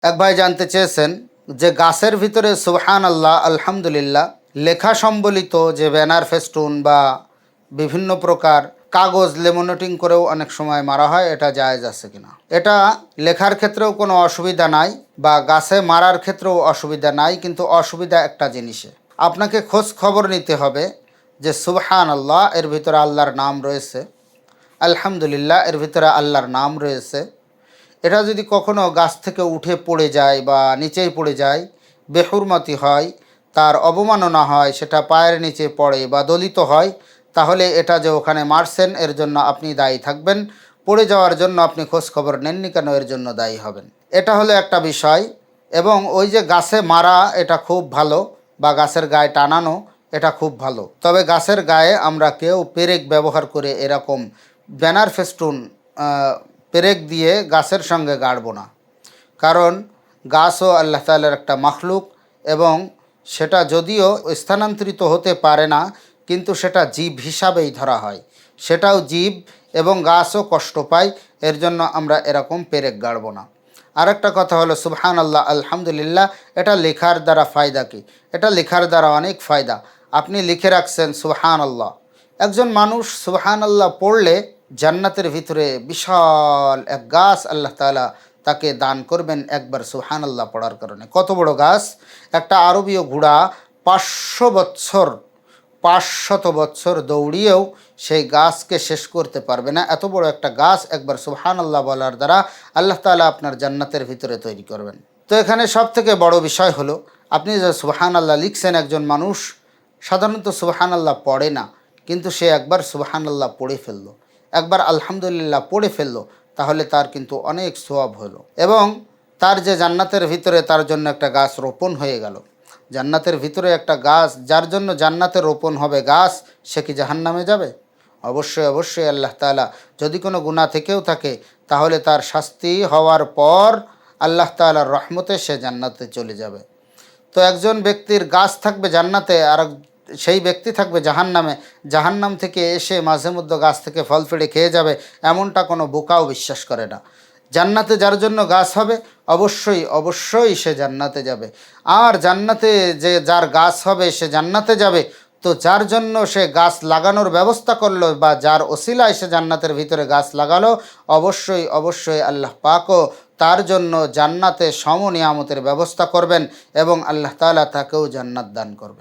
এক ভাই জানতে চেয়েছেন যে গাছের ভিতরে সুবহানাল্লাহ আলহামদুলিল্লাহ লেখা সম্বলিত যে ব্যানার ফেস্টুন বা বিভিন্ন প্রকার কাগজ লেমিনেটিং করেও অনেক সময় মারা হয়, এটা জায়েজ আছে কিনা? এটা লেখার ক্ষেত্রেও কোনো অসুবিধা নাই বা গাছে মারার ক্ষেত্রেও অসুবিধা নাই, কিন্তু অসুবিধা একটা জিনিসে আপনাকে খোঁজ খবর নিতে হবে যে সুবহানাল্লাহ এর ভিতরে আল্লাহর নাম রয়েছে, আলহামদুলিল্লাহ এর ভিতরে আল্লাহর নাম রয়েছে। এটা যদি কখনো গাছ থেকে উঠে পড়ে যায় বা নিচেই পড়ে যায়, বেহুরমতি হয়, তার অবমাননা হয়, সেটা পায়ের নিচে পড়ে বা দলিত হয়, তাহলে এটা যে ওখানে মারছেন এর জন্য আপনি দায়ী থাকবেন। পড়ে যাওয়ার জন্য আপনি খোঁজ খবর নেননি কেন, এর জন্য দায়ী হবেন। এটা হলো একটা বিষয়। এবং ওই যে গাছে মারা, এটা খুব ভালো, বা গাছের গায়ে টানানো, এটা খুব ভালো। তবে গাছের গায়ে আমরা কেউ পেরেক ব্যবহার করে এরকম ব্যানার ফেস্টুন পেরেক দিয়ে গাছের সঙ্গে গাড়ব না। কারণ গাছও আল্লাহ তাআলার একটা মাখলুক, এবং সেটা যদিও স্থানান্তরিত হতে পারে না, কিন্তু সেটা জীব হিসাবেই ধরা হয়। সেটাও জীব এবং গাছও কষ্ট পায়, এর জন্য আমরা এরকম পেরেক গাড়ব না। আরেকটা কথা হলো সুবহানাল্লাহ আলহামদুলিল্লাহ, এটা লেখার দ্বারা ফায়দা কি? এটা লেখার দ্বারা অনেক ফায়দা। আপনি লিখে রাখছেন সুবহানাল্লাহ, একজন মানুষ সুবহানাল্লাহ পড়লে জান্নাতের ভিতরে বিশাল এক গাছ আল্লাহ তাআলা তাকে দান করবেন একবার সুবহানাল্লাহ পড়ার কারণে। কত বড় গাছ! একটা আরবীয় ঘোড়া 500 বছর 500 বছর দৌড়িয়েও সেই গাছকে শেষ করতে পারবে না। এত বড় একটা গাছ একবার সুবহানাল্লাহ বলার দ্বারা আল্লাহ তাআলা আপনার জান্নাতের ভিতরে তৈরি করবেন। তো এখানে সব থেকে বড় বিষয় হলো, আপনি যে সুবহানাল্লাহ লিখছেন, একজন মানুষ সাধারণত সুবহানাল্লাহ পড়ে না, কিন্তু সে একবার সুবহানাল্লাহ পড়ে ফেললো, একবার আলহামদুলিল্লাহ পড়ে ফেললো, তাহলে তার কিন্তু অনেক সওয়াব হলো, এবং তার যে জান্নাতের ভিতরে তার জন্য একটা গাছ রোপণ হয়ে গেল। জান্নাতের ভিতরে একটা গাছ, যার জন্য জান্নাতে রোপণ হবে গাছ, সে কি জাহান্নামে যাবে? অবশ্যই অবশ্যই আল্লাহ তাআলা যদি কোনো গুনাহ থেকেও থাকে, তাহলে তার শাস্তি হওয়ার পর আল্লাহ তাআলার রহমতে সে জান্নাতে চলে যাবে। তো একজন ব্যক্তির গাছ থাকবে জান্নাতে, আর সেই ব্যক্তি থাকবে জাহান্নামে। জাহান্নাম থেকে এসে মাঝে মধ্যে গাছ থেকে ফল পেড়ে খেয়ে যাবে, এমনটা কোনো বোকাও বিশ্বাস করে না। জান্নাতে যার জন্য গাছ হবে, অবশ্যই অবশ্যই সে জান্নাতে যাবে। আর জান্নাতে যে যার গাছ হবে সে জান্নাতে যাবে, তো যার জন্য সে গাছ লাগানোর ব্যবস্থা করলো বা যার ওসিলায় সে জান্নাতের ভিতরে গাছ লাগালো, অবশ্যই অবশ্যই আল্লাহ পাকও তার জন্য জান্নাতে সম নিয়ামতের ব্যবস্থা করবেন, এবং আল্লাহ তাআলা তাকেও জান্নাত দান করবেন।